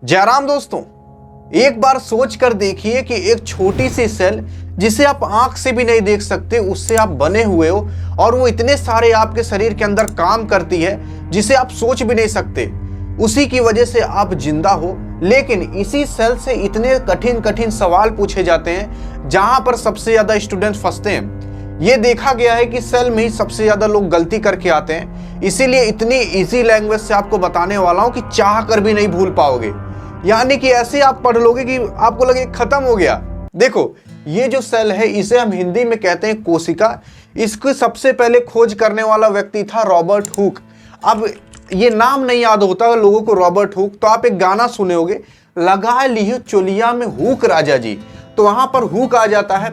जयराम दोस्तों, एक बार सोच कर देखिए कि एक छोटी सी सेल जिसे आप आंख से भी नहीं देख सकते उससे आप बने हुए हो और वो इतने सारे आपके शरीर के अंदर काम करती है जिसे आप सोच भी नहीं सकते। उसी की वजह से आप जिंदा हो, लेकिन इसी सेल से इतने कठिन कठिन सवाल पूछे जाते हैं जहां पर सबसे ज्यादा स्टूडेंट फंसते हैं। ये देखा गया है कि सेल में ही सबसे ज्यादा लोग गलती करके आते हैं, इसीलिए इतनी इजी लैंग्वेज से आपको बताने वाला हूं कि चाह कर भी नहीं भूल पाओगे। यानी कि ऐसे आप पढ़ लोगे कि आपको लगे खत्म हो गया। देखो, ये जो सेल है इसे हम हिंदी में कहते हैं कोशिका। इसको सबसे पहले खोज करने वाला व्यक्ति था रॉबर्ट हुक। अब ये नाम नहीं याद होता लोगों को रॉबर्ट हुक, तो आप एक गाना सुने होगे, लगा लियो चोलिया में हुक राजा जी, तो वहां पर हुक आ जाता है।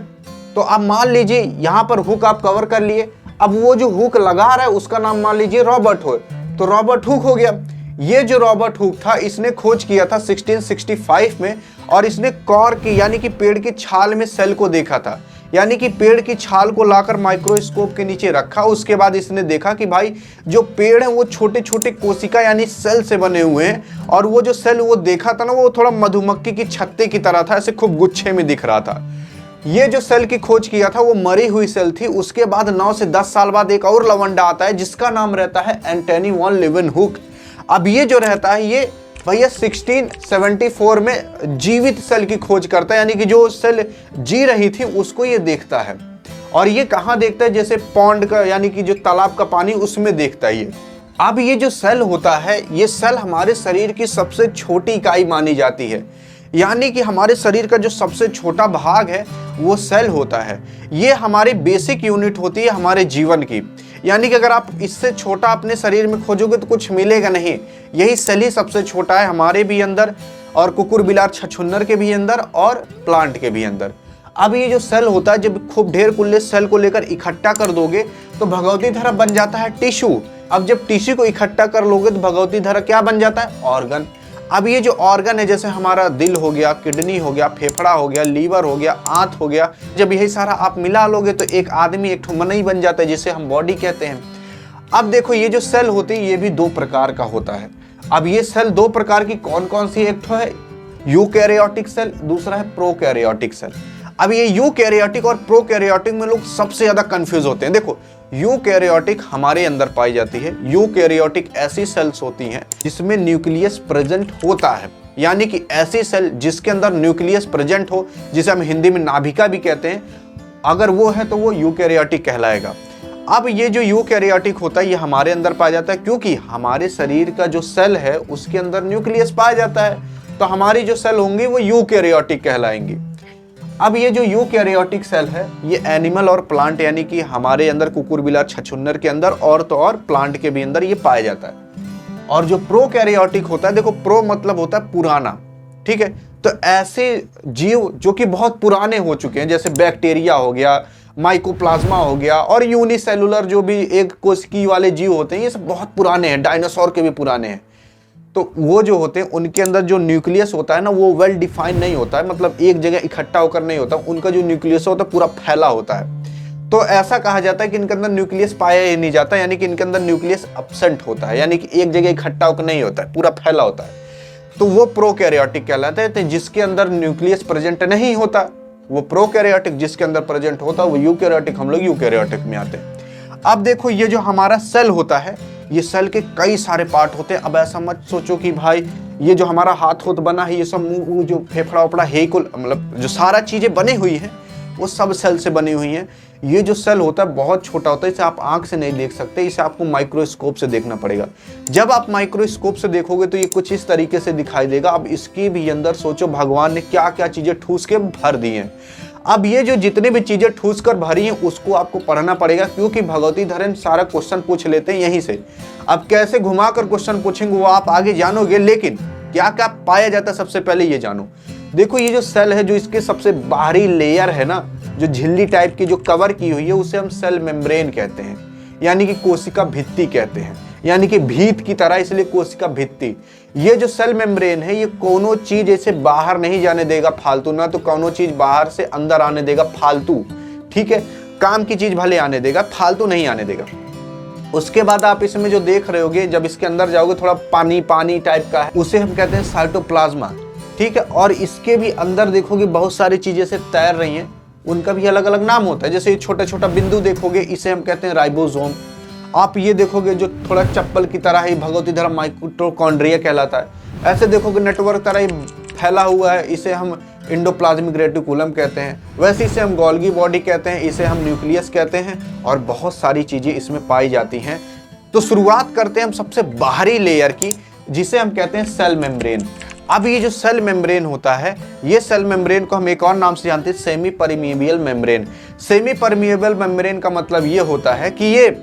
तो आप मान लीजिए यहाँ पर हुक आप कवर कर लिए, अब वो जो हुक लगा रहा है उसका नाम मान लीजिए रॉबर्ट हो, तो रॉबर्ट हुक हो गया। ये जो रॉबर्ट हुक था इसने खोज किया था 1665 में, और इसने कॉर की यानी कि पेड़ की छाल में सेल को देखा था। यानी कि पेड़ की छाल को लाकर माइक्रोस्कोप के नीचे रखा। उसके बाद इसने देखा कि भाई जो पेड़ है वो छोटे छोटे कोशिका यानी सेल से बने हुए हैं, और वो जो सेल वो देखा था ना वो थोड़ा मधुमक्खी की छत्ते की तरह था, ऐसे खूब गुच्छे में दिख रहा था। ये जो सेल की खोज किया था वो मरी हुई सेल थी। उसके बाद 9 से 10 साल बाद एक और लवंडा आता है जिसका नाम रहता है एंटनी वॉन लीवेनहुक। अब ये जो रहता है ये भैया 1674 में जीवित सेल की खोज करता है, यानी कि जो सेल जी रही थी उसको ये देखता है। और ये कहाँ देखता है? जैसे पॉन्ड का यानी कि जो तालाब का पानी उसमें देखता है ये। अब ये जो सेल होता है ये सेल हमारे शरीर की सबसे छोटी इकाई मानी जाती है। यानी कि हमारे शरीर का जो सबसे छोटा भाग है वो सेल होता है। ये हमारी बेसिक यूनिट होती है हमारे जीवन की। यानी कि अगर आप इससे छोटा अपने शरीर में खोजोगे तो कुछ मिलेगा नहीं। यही सेल ही सबसे छोटा है हमारे भी अंदर, और कुकुर बिलार छछूंदर के भी अंदर, और प्लांट के भी अंदर। अब ये जो सेल होता है जब खूब ढेर कुल्ले सेल को लेकर इकट्ठा कर दोगे तो भगवती धारा बन जाता है टिश्यू। अब जब टिश्यू को इकट्ठा कर लोगे तो भगवती धारा क्या बन जाता है? ऑर्गन। अब ये जो ऑर्गन है जैसे हमारा दिल हो गया, किडनी हो गया, फेफड़ा हो गया, लीवर हो गया, आंत हो गया, जब यही सारा आप मिला लोगे तो एक आदमी एक ठुमनई बन जाता है जिसे हम बॉडी कहते हैं। अब देखो ये जो सेल होती है ये भी 2 प्रकार का होता है। अब ये सेल 2 प्रकार की कौन कौन सी? एक तो है यूकैरियोटिक सेल, दूसरा है प्रोकैरियोटिक सेल। अब ये यूकैरियोटिक और प्रोकैरियोटिक में लोग सबसे ज्यादा कंफ्यूज होते हैं। देखो, यूकैरियोटिक हमारे अंदर पाई जाती है। यूकैरियोटिक ऐसी सेल्स होती हैं जिसमें न्यूक्लियस प्रेजेंट होता है, यानी कि ऐसी सेल जिसके अंदर न्यूक्लियस प्रेजेंट हो, जिसे हम हिंदी में नाभिका भी कहते हैं, अगर वो है तो वो यूकैरियोटिक कहलाएगा। अब ये जो यूकैरियोटिक होता है ये हमारे अंदर पाया जाता है क्योंकि हमारे शरीर का जो सेल है उसके अंदर न्यूक्लियस पाया जाता है, तो हमारी जो सेल होंगी वो यूकैरियोटिक कहलाएंगी। अब ये जो यूकैरियोटिक सेल है ये एनिमल और प्लांट यानी कि हमारे अंदर कुकुर बिलार छछूंदर के अंदर और तो और प्लांट के भी अंदर ये पाया जाता है। और जो प्रोकैरियोटिक होता है, देखो प्रो मतलब होता है पुराना, ठीक है, तो ऐसे जीव जो कि बहुत पुराने हो चुके हैं जैसे बैक्टीरिया हो गया, माइकोप्लाज्मा हो गया, और यूनिसेलुलर जो भी एक कोशिकी वाले जीव होते हैं ये सब बहुत पुराने हैं, डायनासोर के भी पुराने हैं। तो वो जो होते हैं उनके अंदर जो न्यूक्लियस होता है ना वो वेल डिफाइंड नहीं होता है, मतलब एक जगह इकट्ठा होकर नहीं होता, उनका जो न्यूक्लियस होता है पूरा फैला होता है। तो ऐसा कहा जाता है कि इनके अंदर न्यूक्लियस पाया ही नहीं जाता, यानी कि इनके अंदर न्यूक्लियस एब्सेंट होता है, यानी कि एक जगह इकट्ठा होकर नहीं होता है, पूरा फैला होता है। तो वो प्रोकैरियोटिक कहलाते हैं। तो जिसके अंदर न्यूक्लियस प्रेजेंट नहीं होता वो प्रोकैरियोटिक, जिसके अंदर प्रेजेंट होता वो यूकैरियोटिक, हम लोग यूकैरियोटिक में आते हैं। अब देखो ये जो हमारा सेल होता है ये सेल के कई सारे पार्ट होते हैं। अब ऐसा मत सोचो कि भाई ये जो हमारा हाथ होत बना है ये सब मुंह जो फेफड़ा वफड़ा है कुल, मतलब जो सारा चीजें बनी हुई हैं वो सब सेल से बनी हुई हैं। ये जो सेल होता है बहुत छोटा होता है, इसे आप आंख से नहीं देख सकते, इसे आपको माइक्रोस्कोप से देखना पड़ेगा। जब आप माइक्रोस्कोप से देखोगे तो ये कुछ इस तरीके से दिखाई देगा। अब इसके भी अंदर सोचो भगवान ने क्या क्या चीजें ठूस के भर दी हैं। अब ये जो जितने भी चीजें ठूस कर भरी हैं उसको आपको पढ़ना पड़ेगा क्योंकि भगवती धरन सारा क्वेश्चन पूछ लेते हैं यहीं से। अब कैसे घुमाकर क्वेश्चन पूछेंगे वो आप आगे जानोगे, लेकिन क्या क्या पाया जाता है सबसे पहले ये जानो। देखो ये जो सेल है जो इसके सबसे बाहरी लेयर है ना, जो झिल्ली टाइप की जो कवर की हुई है उसे हम सेल मेम्ब्रेन कहते हैं, यानी कि कोशिका भित्ति कहते हैं, यानी कि भीत की तरह, इसलिए कोशिका भित्ति। ये जो सेल मेम्ब्रेन है ये कोनो चीज ऐसे बाहर नहीं जाने देगा फालतू, ना तो कोनो चीज बाहर से अंदर आने देगा फालतू, ठीक है, काम की चीज भले आने देगा, फालतू नहीं आने देगा। उसके बाद आप इसमें जो देख रहे होगे, जब इसके अंदर जाओगे थोड़ा पानी पानी टाइप का है, उसे हम कहते हैं साइटोप्लाज्मा, ठीक है। और इसके भी अंदर देखोगे बहुत सारी चीजें से तैर रही हैं, उनका भी अलग अलग नाम होता है। जैसे ये छोटा छोटा बिंदु देखोगे, इसे हम कहते हैं राइबोसोम। आप ये देखोगे जो थोड़ा चप्पल की तरह ही भगवती धरा माइटोकॉन्ड्रिया कहलाता है। ऐसे देखोगे नेटवर्क तरह ही फैला हुआ है, इसे हम इंडोप्लाज्मिक रेटिकुलम कहते हैं। वैसे इसे हम गोल्गी बॉडी कहते हैं, इसे हम न्यूक्लियस कहते हैं, और बहुत सारी चीजें इसमें पाई जाती हैं। तो शुरुआत करते हैं हम सबसे बाहरी लेयर की, जिसे हम कहते हैं सेल मेम्ब्रेन। अब ये जो सेल मेम्ब्रेन होता है, ये सेल मेम्ब्रेन को हम एक और नाम से जानते हैं, semi permeable membrane. Semi permeable membrane का मतलब ये होता है कि ये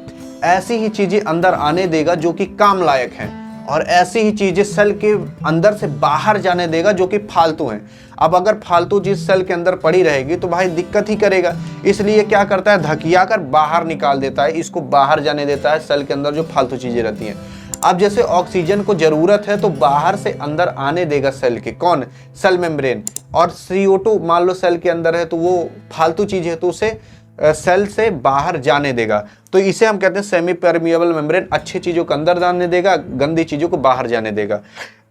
ऐसी ही चीजें अंदर आने देगा जो कि काम लायक हैं, और ऐसी ही चीजें सेल के अंदर से बाहर जाने देगा जो कि फालतू हैं। अब अगर फालतू चीज सेल के अंदर पड़ी रहेगी तो भाई दिक्कत ही करेगा, इसलिए क्या करता है, धकिया कर बाहर निकाल देता है, इसको बाहर जाने देता है सेल के अंदर जो फालतू चीजें रहती हैं। अब जैसे ऑक्सीजन को जरूरत है तो बाहर से अंदर आने देगा सेल के, कौन, सेल मेम्ब्रेन। और CO2 मान लो सेल के अंदर है तो वो फालतू चीज है तो उसे सेल से बाहर जाने देगा। तो इसे हम कहते हैं सेमी परमिएबल मेम्ब्रेन। अच्छी चीजों को अंदर जाने देगा, गंदी चीजों को बाहर जाने देगा।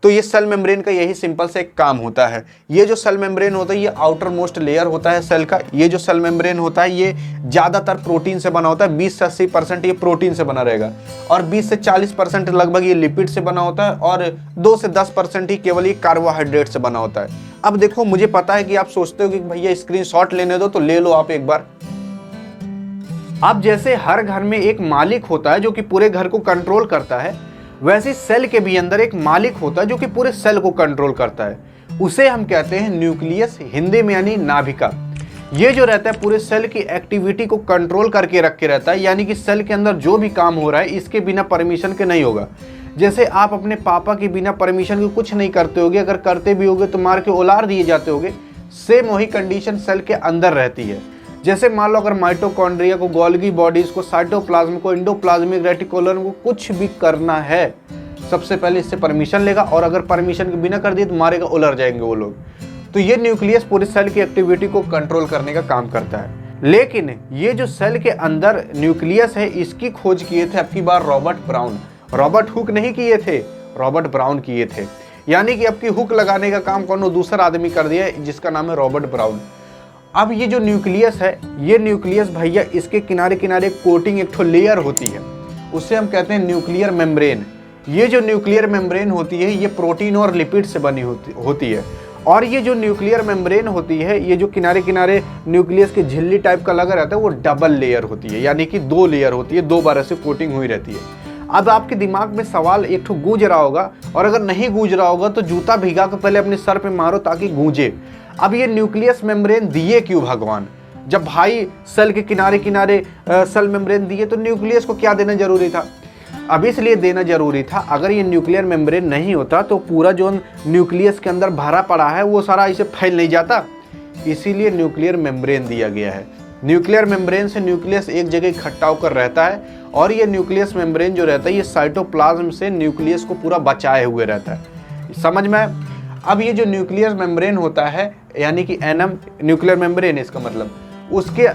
तो ये सेल मेम्ब्रेन का यही सिंपल से एक काम होता है। ये जो सेल मेम्ब्रेन होता है ये आउटर मोस्ट लेयर होता है सेल का। ये जो सेल मेम्ब्रेन होता है ये ज्यादातर प्रोटीन से बना होता है, 20 से 80% ये प्रोटीन से बना रहेगा, और 20 से 40% लगभग ये लिपिड से बना होता है, और 2 से 10% ही केवल ये कार्बोहाइड्रेट से बना होता है। अब देखो, मुझे पता है कि आप सोचते हो कि भैया स्क्रीनशॉट लेने दो, तो ले लो आप एक बार। अब जैसे हर घर में एक मालिक होता है जो कि पूरे घर को कंट्रोल करता है, वैसे सेल के भी अंदर एक मालिक होता है जो कि पूरे सेल को कंट्रोल करता है। उसे हम कहते हैं न्यूक्लियस, हिंदी में यानी नाभिका। ये जो रहता है पूरे सेल की एक्टिविटी को कंट्रोल करके रख के रहता है, यानी कि सेल के अंदर जो भी काम हो रहा है इसके बिना परमिशन के नहीं होगा। जैसे आप अपने पापा के बिना परमिशन के कुछ नहीं करते होगे, अगर करते भी होगे तो मार के उलार दिए जाते होगे, सेम वही कंडीशन सेल के अंदर रहती है। जैसे मान लो अगर माइटोकॉन्ड्रिया को, गोल्गी बॉडीज को, साइटोप्लाज्म को, इंडोप्लाज्मिक रेटिकुलम को कुछ भी करना है, सबसे पहले इससे परमिशन लेगा, और अगर परमिशन के बिना कर दिए तो मारेगा, उलर जाएंगे वो लोग। तो ये न्यूक्लियस पूरे सेल की एक्टिविटी को कंट्रोल करने का काम करता है। लेकिन ये जो सेल के अंदर न्यूक्लियस है, इसकी खोज किए थे अब की बार रॉबर्ट ब्राउन। रॉबर्ट हुक नहीं किए थे, रॉबर्ट ब्राउन किए थे। यानी कि अब की हुक लगाने का काम कौन, दूसरा आदमी कर दिया है, जिसका नाम है रॉबर्ट ब्राउन। अब ये जो न्यूक्लियस है, ये न्यूक्लियस भैया इसके किनारे किनारे कोटिंग एक ठो लेयर होती है, उससे हम कहते हैं न्यूक्लियर मेम्ब्रेन। ये जो न्यूक्लियर मेम्ब्रेन होती है ये प्रोटीन और लिपिड से बनी होती है। और ये जो न्यूक्लियर मेम्ब्रेन होती है, ये जो किनारे किनारे न्यूक्लियस की झिल्ली टाइप का लगा रहता है, वो डबल लेयर होती है, यानी कि 2 लेयर होती है, 2 बार ऐसे कोटिंग हुई रहती है। अब आपके दिमाग में सवाल एक ठो गूंज रहा होगा, और अगर नहीं गूंज रहा होगा तो जूता भिगा कर पहले अपने सर पे मारो ताकि गूंजे। अब ये न्यूक्लियस मेम्ब्रेन दिए क्यों भगवान? जब भाई सेल के किनारे किनारे सेल मेम्ब्रेन दिए तो न्यूक्लियस को क्या देना जरूरी था? अब इसलिए देना जरूरी था, अगर ये न्यूक्लियर मेम्ब्रेन नहीं होता तो पूरा जो न्यूक्लियस के अंदर भरा पड़ा है वो सारा इसे फैल नहीं जाता, इसीलिए न्यूक्लियर मेम्ब्रेन दिया गया है। न्यूक्लियर मेम्ब्रेन से न्यूक्लियस एक जगह इकट्ठा होकर रहता है, और ये न्यूक्लियस मेम्ब्रेन जो रहता है ये साइटोप्लाज्म से न्यूक्लियस को पूरा बचाए हुए रहता है। समझ में? अब ये जो न्यूक्लियर मेम्ब्रेन होता है, यानी कि एनम न्यूक्लियर मेम्ब्रेन, इसका मतलब उसके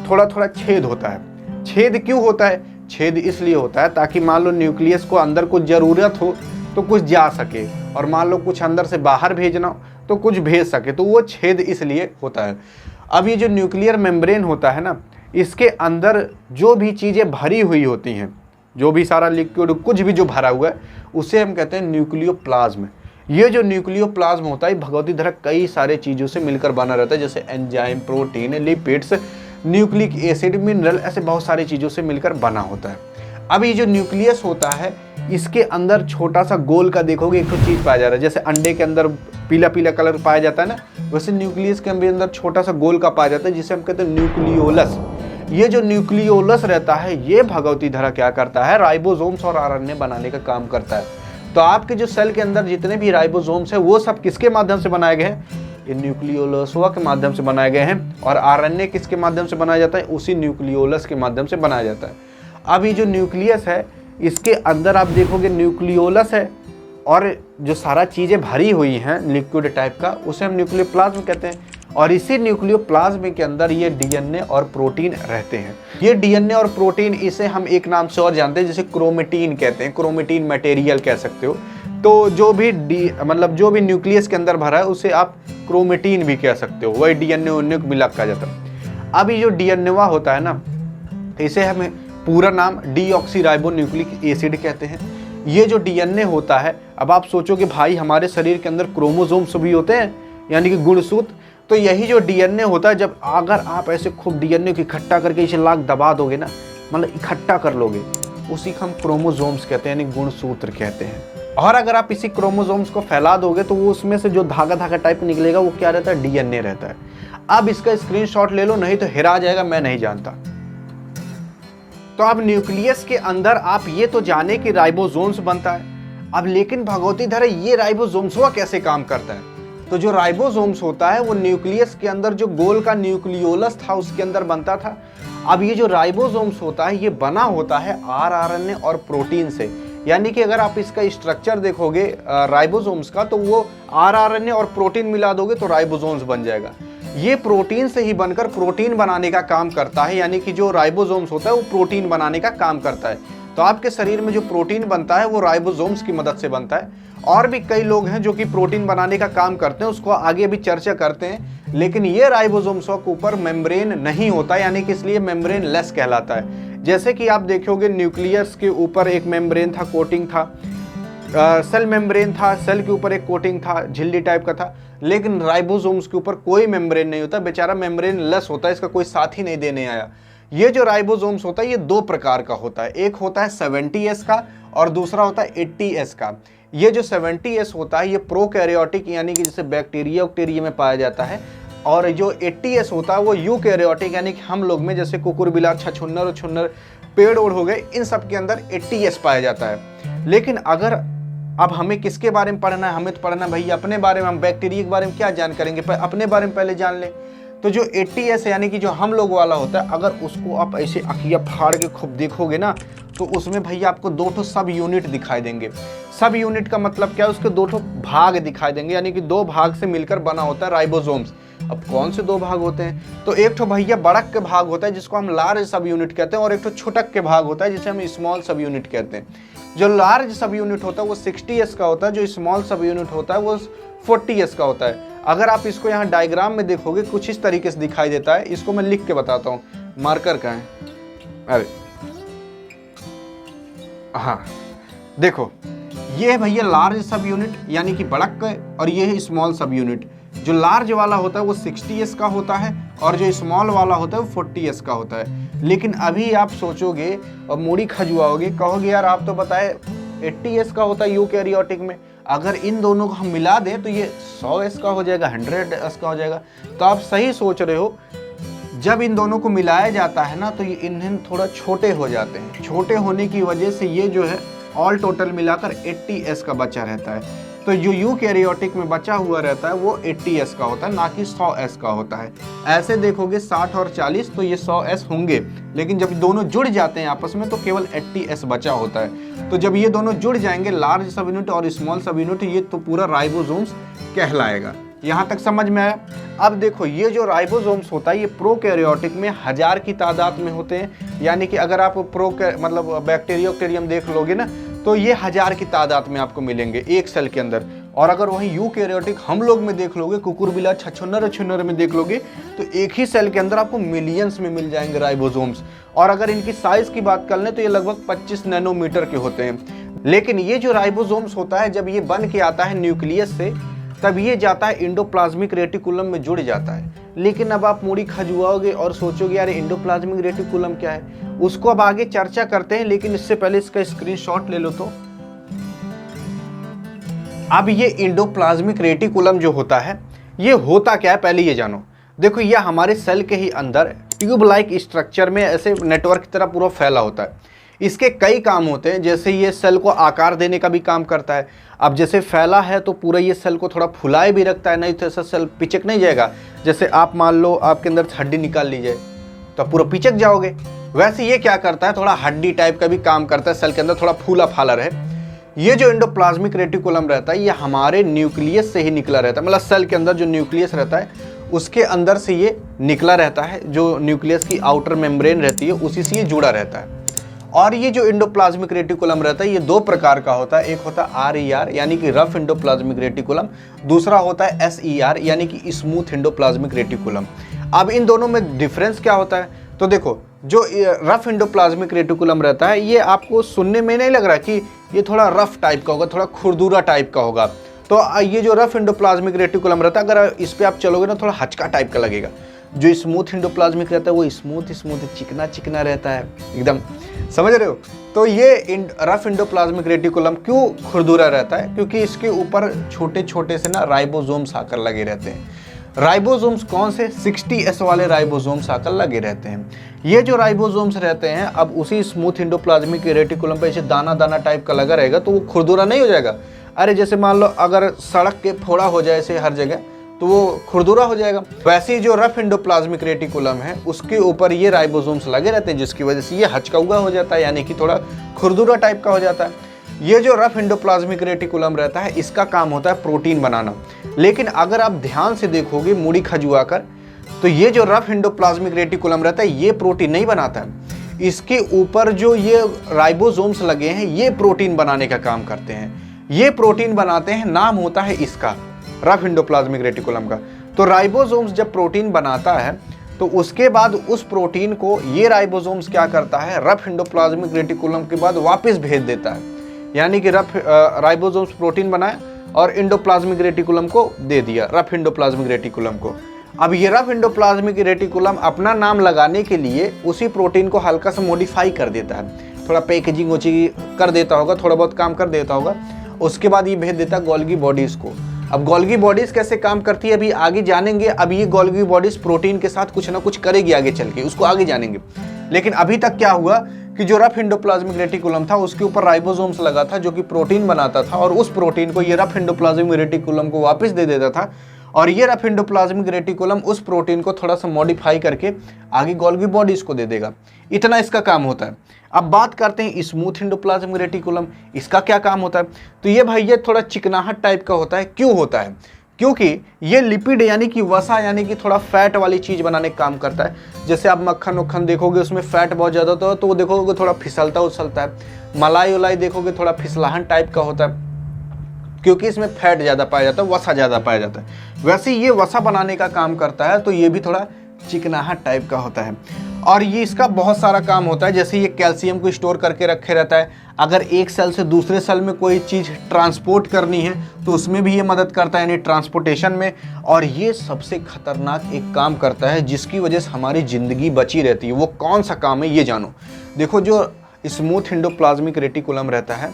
थोड़ा थोड़ा छेद होता है। छेद क्यों होता है? छेद इसलिए होता है ताकि मान लो न्यूक्लियस को अंदर कुछ ज़रूरत हो तो कुछ जा सके, और मान लो कुछ अंदर से बाहर भेजना हो तो कुछ भेज सके, तो वो छेद इसलिए होता है। अब ये जो न्यूक्लियर मेम्ब्रेन होता है ना, इसके अंदर जो भी चीज़ें भरी हुई होती हैं, जो भी सारा लिक्विड कुछ भी जो भरा हुआ है, उसे हम कहते हैं न्यूक्लियोप्लाज्म। ये जो न्यूक्लियोप्लाज्म होता है भगवती धरा कई सारे चीज़ों से मिलकर बना रहता है, जैसे enzyme, protein, lipids, nucleic acid, mineral, ऐसे बहुत सारी चीज़ों से मिलकर बना होता है। अब ये जो न्यूक्लियस होता है इसके अंदर छोटा सा गोल का देखोगे एक तो चीज़ पाया जा रहा है, जैसे अंडे के अंदर पीला पीला कलर पाया जाता है ना, वैसे न्यूक्लियस के अंदर छोटा सा गोल का पाया जाता है जिसे हम कहते हैं न्यूक्लियोलस। ये जो न्यूक्लियोलस रहता है ये भगवती धरा क्या करता है, राइबोसोम्स और आरएनए बनाने का काम करता है। तो आपके जो सेल के अंदर जितने भी राइबोसोम्स है वो सब किसके माध्यम से बनाए गए हैं? ये न्यूक्लियोलसवा के माध्यम से बनाए गए हैं। और आरएनए किसके माध्यम से बनाया जाता है? उसी न्यूक्लियोलस के माध्यम से बनाया जाता है। अब ये जो न्यूक्लियस है इसके अंदर आप देखोगे न्यूक्लियोलस है, और जो सारा चीज़ें भरी हुई हैं लिक्विड टाइप का उसे हम न्यूक्लियोप्लाज्म कहते हैं। और इसी न्यूक्लियोप्लाज्म के अंदर ये डीएनए और प्रोटीन रहते हैं। ये डीएनए और प्रोटीन, इसे हम एक नाम से और जानते हैं जिसे क्रोमेटिन कहते हैं, क्रोमेटिन मटेरियल कह सकते हो। तो जो भी जो भी न्यूक्लियस के अंदर भरा है उसे आप क्रोमेटिन भी कह सकते हो, वही डीएनए उन्ने को मिला कहा जाता है। अब ये जो डीएनए होता है ना, इसे हमें पूरा नाम डीऑक्सीराइबोन्यूक्लिक एसिड कहते हैं। ये जो डीएनए होता है, अब आप सोचो कि भाई हमारे शरीर के अंदर क्रोमोसोम्स भी होते हैं, यानी कि गुणसूत्र। तो यही जो डीएनए होता है, जब अगर आप ऐसे खूब डीएनए को इकट्ठा करके इसे लाख दबा दोगे ना, मतलब इकट्ठा कर लोगे, उसी को हम क्रोमोसोम्स कहते हैं, यानी गुणसूत्र कहते हैं। और अगर आप इसी क्रोमोसोम्स को फैला दोगे तो वो उसमें से जो धागा धागा टाइप निकलेगा वो क्या रहता है, डीएनए रहता है। अब इसका स्क्रीनशॉट ले लो, नहीं तो हेरा जाएगा, मैं नहीं जानता। तो अब न्यूक्लियस के अंदर आप ये तो जाने कि राइबोसोम्स बनता है। अब लेकिन भगवती धरे ये राइबोसोम्स कैसे काम करता है? तो जो राइबोसोम्स होता है वो न्यूक्लियस के अंदर जो गोल का न्यूक्लियोलस था उसके अंदर बनता था। अब ये जो राइबोसोम्स होता है ये बना होता है आरएनए और प्रोटीन से, यानी कि अगर आप इसका स्ट्रक्चर देखोगे राइबोसोम्स का, तो वो आरएनए और प्रोटीन मिला दोगे तो राइबोसोम्स बन जाएगा। ये प्रोटीन से ही बनकर प्रोटीन बनाने का काम करता है, यानी कि जो राइबोसोम्स होता है वो प्रोटीन बनाने का काम करता है। तो आपके शरीर में जो प्रोटीन बनता है वो राइबोसोम्स की मदद से बनता है। और भी कई लोग हैं जो कि प्रोटीन बनाने का काम करते हैं, उसको आगे भी चर्चा करते हैं। लेकिन ये राइबोसोम्स के ऊपर मेम्ब्रेन नहीं होता, यानी कि इसलिए मेम्ब्रेन लेस कहलाता है। जैसे कि आप देखोगे न्यूक्लियस के ऊपर एक मेम्ब्रेन था, कोटिंग था, सेल मेम्ब्रेन था, सेल के ऊपर एक कोटिंग था, झिल्ली टाइप का था। लेकिन राइबोसोम्स के ऊपर कोई मेम्ब्रेन नहीं होता, बेचारा मेम्ब्रेन लेस होता है, इसका कोई साथ ही नहीं देने आया। ये जो राइबोसोम्स होता है ये दो प्रकार का होता है, एक होता है 70S का और दूसरा होता है 80S का। ये जो 70S होता है ये प्रोकैरियोटिक, यानी कि जैसे बैक्टीरिया में पाया जाता है, और जो 80S होता है वो यूकैरियोटिक, यानी कि हम लोग में जैसे कुकुर, बिलार, छछून्नर और छुन्नर, पेड़ ओड़ हो गए, इन सब के अंदर 80S पाया जाता है। लेकिन अगर अब हमें किसके बारे में पढ़ना है, हमें तो पढ़ना भैया अपने बारे में। हम बैक्टीरिया के बारे में क्या जान करेंगे, अपने बारे में पहले जान लें। तो जो 80S यानी कि जो हम लोग वाला होता है, अगर उसको आप ऐसे अखिया फाड़ के खूब देखोगे ना, तो उसमें भैया आपको दो ठो सब यूनिट दिखाई देंगे। सब यूनिट का मतलब क्या है, उसके दो ठो भाग दिखाई देंगे, यानी कि दो भाग से मिलकर बना होता है राइबोसोम्स। अब कौन से दो भाग होते हैं, तो एक ठो भैया बड़क के भाग होता है जिसको हम लार्ज सब यूनिट कहते हैं, और एक ठो छोटक के भाग होता है जिसे हम स्मॉल सब यूनिट कहते हैं। जो लार्ज सब यूनिट होता है वो 60S का होता है, जो स्मॉल सब यूनिट होता है वो 40S का होता है। अगर आप इसको यहाँ डायग्राम में देखोगे कुछ इस तरीके से दिखाई देता है। इसको मैं लिख के बताता हूँ, मार्कर का है, अरे हाँ देखो, ये है भैया लार्ज सब यूनिट यानी कि बड़क का, और ये है स्मॉल सब यूनिट। जो लार्ज वाला होता है वो 60S का होता है और जो स्मॉल वाला होता है वो 40S का होता है। लेकिन अभी आप सोचोगे और मूड़ी खजुआओगे, कहोगे यार आप तो बताए 80S का होता है यूकैरियोटिक में, अगर इन दोनों को हम मिला दें तो ये 100S का हो जाएगा, 100S का हो जाएगा। तो आप सही सोच रहे हो, जब इन दोनों को मिलाया जाता है ना तो ये इन्हें थोड़ा छोटे हो जाते हैं। छोटे होने की वजह से ये जो है ऑल टोटल मिलाकर 80S का बचा रहता है। तो जो यूकैरियोटिक में बचा हुआ रहता है वो 80S का होता है, ना कि 100S का होता है। ऐसे देखोगे 60 और 40 तो ये 100S होंगे, लेकिन जब दोनों जुड़ जाते हैं आपस में तो केवल 80S बचा होता है। तो जब ये दोनों जुड़ जाएंगे, लार्ज सब यूनिट और स्मॉल सब यूनिट, ये तो पूरा राइबोसोम्स कहलाएगा। यहाँ तक समझ में आया? अब देखो, ये जो राइबोसोम्स होता है ये प्रोकैरियोटिक में 1000 की तादाद में होते हैं, यानी कि अगर आप बैक्टीरियम देख लोगे ना तो ये 1000 की तादाद में आपको मिलेंगे एक सेल के अंदर। और अगर वहीं यूकैरियोटिक हम लोग में देख लोगे, कुकुर, बिलार, छछून्नर में देख लोगे, तो एक ही सेल के अंदर आपको मिलियंस में मिल जाएंगे राइबोसोम्स। और अगर इनकी साइज की बात कर लें तो ये लगभग 25 नैनोमीटर के होते हैं। लेकिन ये जो राइबोसोम्स होता है जब ये बन के आता है न्यूक्लियस से, तब ये जाता है इंडोप्लाज्मिक रेटिकुलम में जुड़ जाता है। लेकिन अब आप मूड़ी खजुआओगे और सोचोगे यार इंडोप्लाज्मिक रेटिकुलम क्या है, उसको अब आगे चर्चा करते हैं, लेकिन इससे पहले इसका स्क्रीनशॉट ले लो। तो अब ये इंडोप्लाज्मिक रेटिकुलम जो होता है ये होता क्या है पहले ये जानो। देखो, ये हमारे सेल के ही अंदर ट्यूब लाइक स्ट्रक्चर में ऐसे नेटवर्क की तरह पूरा फैला होता है। इसके कई काम होते हैं, जैसे ये सेल को आकार देने का भी काम करता है। अब जैसे फैला है तो पूरा ये सेल को थोड़ा फुलाए भी रखता है, नहीं तो ऐसा सेल पिचक नहीं जाएगा। जैसे आप मान लो आपके अंदर हड्डी निकाल ली जाए तो पूरा पिचक जाओगे, वैसे ये क्या करता है, थोड़ा हड्डी टाइप का भी काम करता है, सेल के अंदर थोड़ा फूला फाला रहे। ये जो इंडोप्लाज्मिक रेटिकुलम रहता है ये हमारे न्यूक्लियस से ही निकला रहता है, मतलब सेल के अंदर जो न्यूक्लियस रहता है उसके अंदर से ये निकला रहता है, जो न्यूक्लियस की आउटर मेम्ब्रेन रहती है उसी से ये जुड़ा रहता है। और ये जो एंडोप्लाज्मिक रेटिकुलम रहता है ये दो प्रकार का होता है, एक होता है RER यानी कि रफ एंडोप्लाज्मिक रेटिकुलम, दूसरा होता है SER यानी कि स्मूथ एंडोप्लाज्मिक रेटिकुलम। अब इन दोनों में डिफरेंस क्या होता है? तो देखो, जो रफ एंडोप्लाज्मिक रेटिकुलम रहता है ये आपको सुनने में नहीं लग रहा कि ये थोड़ा रफ टाइप का होगा, थोड़ा खुरदुरा टाइप का होगा। तो ये जो रफ एंडोप्लाज्मिक रेटिकुलम रहता है, अगर इस पे आप चलोगे ना थोड़ा हचका टाइप का लगेगा। जो स्मूथ एंडोप्लाज्मिक रहता है वो स्मूथ चिकना चिकना रहता है एकदम, समझ रहे हो? तो ये रफ एंडोप्लाज्मिक रेटिकुलम क्यों खुरदुरा रहता है? क्योंकि इसके ऊपर छोटे छोटे से ना राइबोसोम्स आकर लगे रहते हैं। राइबोसोम्स कौन से? 60S वाले राइबोसोम्स आकर लगे रहते हैं। ये जो राइबोसोम्स रहते हैं, अब उसी स्मूथ एंडोप्लाज्मिक रेटिकुलम पे ऐसे दाना दाना टाइप का लगा रहेगा तो वो खुरदुरा नहीं हो जाएगा। अरे जैसे मान लो अगर सड़क के फोड़ा हो जाए ऐसे हर जगह तो वो खुरदुरा हो जाएगा। वैसे ही जो रफ एंडोप्लाज्मिक रेटिकुलम है उसके ऊपर ये राइबोसोम्स लगे रहते हैं जिसकी वजह से ये हचका हुआ हो जाता है, यानी कि थोड़ा खुरदुरा टाइप का हो जाता है। ये जो रफ एंडोप्लाज्मिक रेटिकुलम रहता है इसका काम होता है प्रोटीन बनाना। लेकिन अगर आप ध्यान से देखोगे मुड़ी खजुआ कर, तो ये जो रफ एंडोप्लाज्मिक रेटिकुलम रहता है ये प्रोटीन नहीं बनाता है। इसके ऊपर जो ये राइबोसोम्स लगे हैं ये प्रोटीन बनाने का काम करते हैं। ये प्रोटीन बनाते हैं, नाम होता है इसका रफ एंडोप्लाज्मिक रेटिकुलम का। तो राइबोसोम्स जब प्रोटीन बनाता है तो उसके बाद उस प्रोटीन को ये राइबोसोम्स क्या करता है, रफ एंडोप्लाज्मिक रेटिकुलम के बाद वापस भेज देता है। यानी कि राइबोसोम्स प्रोटीन बनाए और एंडोप्लाज्मिक रेटिकुलम को दे दिया, रफ एंडोप्लाज्मिक रेटिकुलम को। अब ये रफ एंडोप्लाज्मिक रेटिकुलम अपना नाम लगाने के लिए उसी प्रोटीन को हल्का सा मॉडिफाई कर देता है, थोड़ा पैकेजिंग कर देता होगा, थोड़ा बहुत काम कर देता होगा। उसके बाद ये भेज देता है गोल्गी बॉडीज को। अब गोल्गी बॉडीज कैसे काम करती है अभी आगे जानेंगे। अब ये गोल्गी बॉडीज प्रोटीन के साथ कुछ ना कुछ करेगी आगे चल के, उसको आगे जानेंगे। लेकिन अभी तक क्या हुआ कि जो रफ एंडोप्लाज्मिक रेटिकुलम था उसके ऊपर राइबोसोम्स लगा था जो कि प्रोटीन बनाता था, और उस प्रोटीन को ये रफ एंडोप्लाज्मिक रेटिकुलम को वापस दे देता था। और ये रफ एंडोप्लाज्मिक रेटिकुलम उस प्रोटीन को थोड़ा सा मॉडिफाई करके आगे गोल्गी बॉडीज को दे देगा। इतना इसका काम होता है। अब बात करते हैं स्मूथ एंडोप्लाज्मिक रेटिकुलम, इसका क्या काम होता है? तो ये भाई ये थोड़ा चिकनाहट टाइप का होता है। क्यों होता है? क्योंकि ये लिपिड यानी कि वसा यानी कि थोड़ा फैट वाली चीज बनाने का काम करता है। जैसे आप मक्खन वक्खन देखोगे उसमें फैट बहुत ज्यादा होता है तो वो देखोगे थोड़ा फिसलता उछलता है। मलाई उलाई देखोगे थोड़ा फिसलाहन टाइप का होता है क्योंकि इसमें फैट ज़्यादा पाया जाता है, वसा ज़्यादा पाया जाता है। वैसे ये वसा बनाने का काम करता है तो ये भी थोड़ा चिकनाहट टाइप का होता है। और ये इसका बहुत सारा काम होता है, जैसे ये कैल्शियम को स्टोर करके रखे रहता है। अगर एक सेल से दूसरे सेल में कोई चीज़ ट्रांसपोर्ट करनी है तो उसमें भी ये मदद करता है, यानी ट्रांसपोर्टेशन में। और ये सबसे खतरनाक एक काम करता है जिसकी वजह से हमारी ज़िंदगी बची रहती है। वो कौन सा काम है ये जानो। देखो, जो स्मूथ एंडोप्लाज्मिक रेटिकुलम रहता है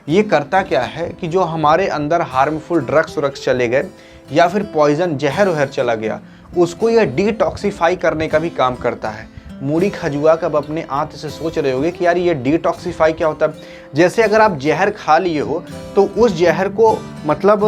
ये करता क्या है कि जो हमारे अंदर हार्मफुल ड्रग्स चले गए या फिर पॉइजन जहर वहर चला गया उसको ये डिटॉक्सिफाई करने का भी काम करता है। मूड़ी खजुआ कब अपने आंत से सोच रहे होगे कि यार ये डिटॉक्सिफाई क्या होता है। जैसे अगर आप जहर खा लिए हो तो उस जहर को मतलब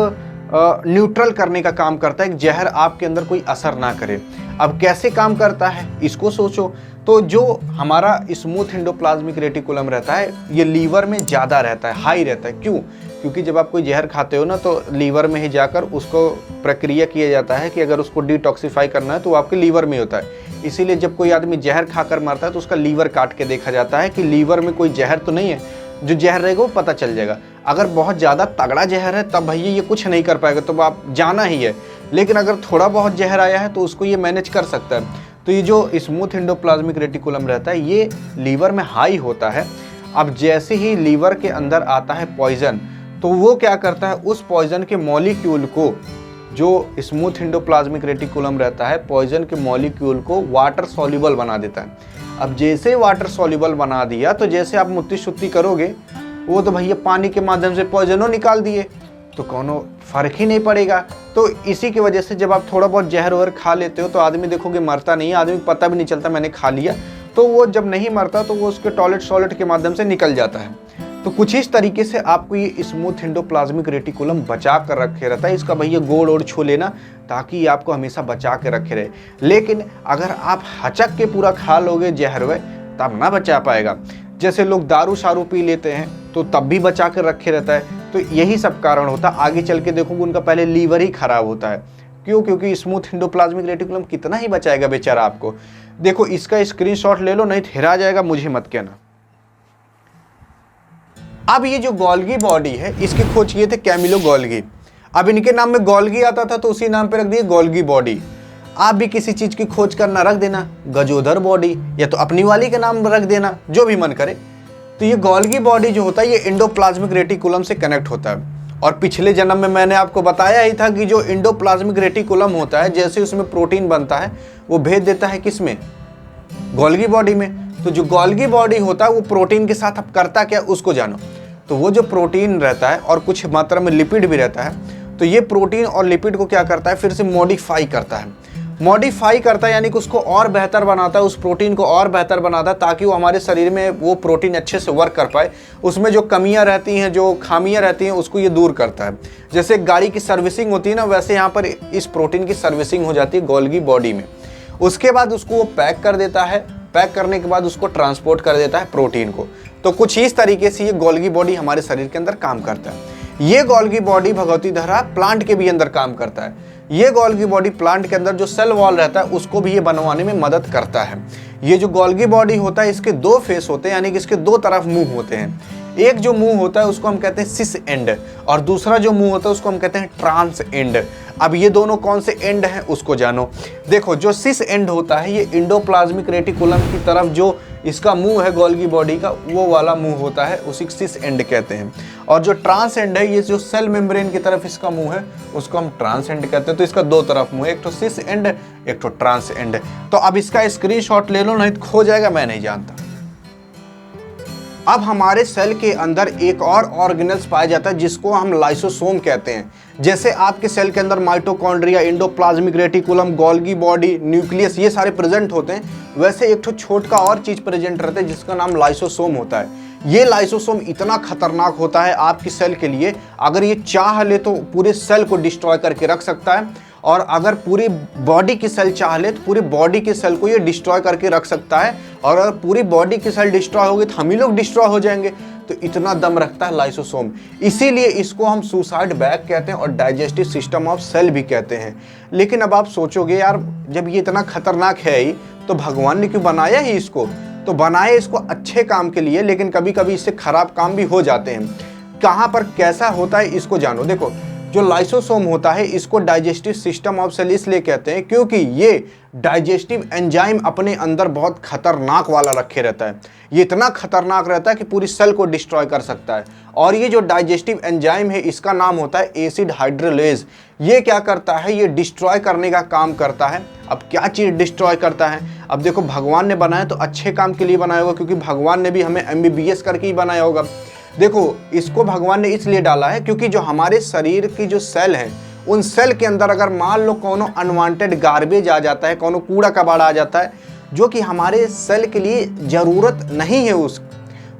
न्यूट्रल करने का काम करता है, जहर आपके अंदर कोई असर ना करे। अब कैसे काम करता है इसको सोचो। तो जो हमारा स्मूथ एंडोप्लाज्मिक रेटिकुलम रहता है ये लीवर में ज़्यादा रहता है, हाई रहता है। क्यों? क्योंकि जब आप कोई जहर खाते हो ना तो लीवर में ही जाकर उसको प्रक्रिया किया जाता है कि अगर उसको डिटॉक्सिफाई करना है तो वो आपके लीवर में होता है। इसीलिए जब कोई आदमी जहर खाकर मरता है तो उसका लीवर काट के देखा जाता है कि लीवर में कोई जहर तो नहीं है। जो जहर रहेगा वो पता चल जाएगा। अगर बहुत ज़्यादा तगड़ा जहर है तब भैया ये कुछ नहीं कर पाएगा, तो आप जाना ही है। लेकिन अगर थोड़ा बहुत जहर आया है तो उसको ये मैनेज कर सकता है। तो ये जो स्मूथ एंडोप्लाज्मिक रेटिकुलम रहता है ये लीवर में हाई होता है। अब जैसे ही लीवर के अंदर आता है पॉइजन तो वो क्या करता है, उस पॉइजन के मॉलिक्यूल को, जो स्मूथ एंडोप्लाज्मिक रेटिकुलम रहता है पॉइजन के मॉलिक्यूल को वाटर सॉल्युबल बना देता है। अब जैसे वाटर सॉल्युबल बना दिया तो जैसे आप मुत्ती शुत्ती करोगे वो तो भैया पानी के माध्यम से पॉइजनों निकाल दिए तो कोनो फर्क ही नहीं पड़ेगा। तो इसी की वजह से जब आप थोड़ा बहुत जहर वहर खा लेते हो तो आदमी देखोगे मरता नहीं है, आदमी को पता भी नहीं चलता मैंने खा लिया। तो वो जब नहीं मरता तो वो उसके टॉयलेट सॉलिड के माध्यम से निकल जाता है। तो कुछ इस तरीके से आपको ये स्मूथ एंडोप्लाज्मिक रेटिकुलम बचा कर रखे रहता है। इसका भैया गोड़ ओड़ छू लेना ताकि ये आपको हमेशा बचा के रखे रहे। लेकिन अगर आप हचक के पूरा खा लोगे जहर वे तब ना बचा पाएगा। जैसे लोग दारू शारू पी लेते हैं तो तब भी बचा कर रखे रहता है। तो यही सब कारण होता है। आगे चल के देखोगे उनका पहले लीवर ही खराब होता है, क्यों? क्योंकि स्मूथ एंडोप्लाज्मिक रेटिकुलम कितना ही बचाएगा बेचारा आपको। देखो इसका स्क्रीनशॉट ले लो, नहीं तो हेरा जाएगा, मुझे मत कहना। अब ये जो गोल्गी बॉडी है इसकी खोज किए थे कैमिलो गोल्गी। अब इनके नाम में गोल्गी आता था तो उसी नाम पे रख दिए गोल्गी बॉडी। आप भी किसी चीज की खोज करना, रख देना गजोदर बॉडी, या तो अपनी वाली के नाम रख देना, जो भी मन करे। तो ये गोल्गी बॉडी जो होता है ये एंडोप्लाज्मिक रेटिकुलम से कनेक्ट होता है। और पिछले जन्म में मैंने आपको बताया ही था कि जो एंडोप्लाज्मिक रेटिकुलम होता है, जैसे उसमें प्रोटीन बनता है वो भेज देता है किसमें? गोल्गी बॉडी में। तो जो गोल्गी बॉडी होता है वो प्रोटीन के साथ अब करता क्या उसको जानो। तो वो जो प्रोटीन रहता है और कुछ मात्रा में लिपिड भी रहता है, तो ये प्रोटीन और लिपिड को क्या करता है? फिर से मॉडिफाई करता है। मॉडिफाई करता है यानी कि उसको और बेहतर बनाता है, उस प्रोटीन को और बेहतर बनाता है ताकि वो हमारे शरीर में वो प्रोटीन अच्छे से वर्क कर पाए। उसमें जो कमियां रहती हैं, जो खामियां रहती हैं, उसको ये दूर करता है। जैसे गाड़ी की सर्विसिंग होती है ना, वैसे यहाँ पर इस प्रोटीन की सर्विसिंग हो जाती है गोल्गी बॉडी में। उसके बाद उसको वो पैक कर देता है, पैक करने के बाद उसको ट्रांसपोर्ट कर देता है प्रोटीन को। तो कुछ इस तरीके से ये गोल्गी बॉडी हमारे शरीर के अंदर काम करता है। ये गोल्गी बॉडी भगवती धारा प्लांट के भी अंदर काम करता है। ये गोल्गी बॉडी प्लांट के अंदर जो सेल वॉल रहता है उसको भी ये बनवाने में मदद करता है। ये जो गोल्गी बॉडी होता है इसके दो फेस होते हैं, यानी कि इसके दो तरफ मुंह होते हैं। एक जो मुंह होता है उसको हम कहते हैं सिस एंड, और दूसरा जो मुंह होता है उसको हम कहते हैं ट्रांस एंड। अब ये दोनों कौन से एंड हैं उसको जानो। देखो जो सिस एंड होता है ये एंडोप्लाज्मिक रेटिकुलम की तरफ जो इसका मुंह है गोल्गी बॉडी का, वो वाला मुंह होता है, उसी सिस एंड कहते हैं। और जो ट्रांस एंड है, ये जो सेल मेम्ब्रेन की तरफ इसका मुंह है उसको हम ट्रांस एंड कहते हैं। तो इसका दो तरफ मुंह है, एक तो सिस एंड, एक तो ट्रांस एंड। तो अब इसका स्क्रीनशॉट ले लो, नहीं तो खो जाएगा, मैं नहीं जानता। अब हमारे सेल के अंदर एक और ऑर्गेनेल्स पाया जाता है जिसको हम लाइसोसोम कहते हैं। जैसे आपके सेल के अंदर mitochondria, endoplasmic reticulum, Golgi body, nucleus ये सारे प्रेजेंट होते हैं, वैसे एक छोटा और चीज प्रेजेंट रहता है जिसका नाम लाइसोसोम होता है। ये लाइसोसोम इतना खतरनाक होता है आपकी सेल के लिए, अगर ये चाह ले तो पूरे सेल को डिस्ट्रॉय करके रख सकता है, और अगर पूरी बॉडी की सेल चाह ले तो पूरी बॉडी की सेल को ये डिस्ट्रॉय करके रख सकता है। और अगर पूरी बॉडी की सेल डिस्ट्रॉय होगी तो हम ही लोग डिस्ट्रॉय हो जाएंगे। तो इतना दम रखता है लाइसोसोम, इसीलिए इसको हम सुसाइड बैग कहते हैं और डाइजेस्टिव सिस्टम ऑफ सेल भी कहते हैं। लेकिन अब आप सोचोगे यार जब ये इतना खतरनाक है ही तो भगवान ने क्यों बनाया ही इसको? तो बनाया इसको अच्छे काम के लिए, लेकिन कभी कभी इससे खराब काम भी हो जाते हैं। कहाँ पर कैसा होता है इसको जानो। देखो जो लाइसोसोम होता है इसको डाइजेस्टिव सिस्टम ऑफ सेल इसलिए कहते हैं क्योंकि ये डाइजेस्टिव एंजाइम अपने अंदर बहुत खतरनाक वाला रखे रहता है। ये इतना खतरनाक रहता है कि पूरी सेल को डिस्ट्रॉय कर सकता है। और ये जो डाइजेस्टिव एंजाइम है इसका नाम होता है एसिड हाइड्रोलेज। ये क्या करता है? ये डिस्ट्रॉय करने का काम करता है। अब क्या चीज़ डिस्ट्रॉय करता है? अब देखो भगवान ने बनाया तो अच्छे काम के लिए बनाया होगा, क्योंकि भगवान ने भी हमें MBBS करके ही बनाया होगा। देखो इसको भगवान ने इसलिए डाला है क्योंकि जो हमारे शरीर की जो सेल है उन सेल के अंदर अगर मान लो कोनो अनवांटेड गार्बेज आ जाता है, कोनो कूड़ा कबाड़ा आ जाता है जो कि हमारे सेल के लिए ज़रूरत नहीं है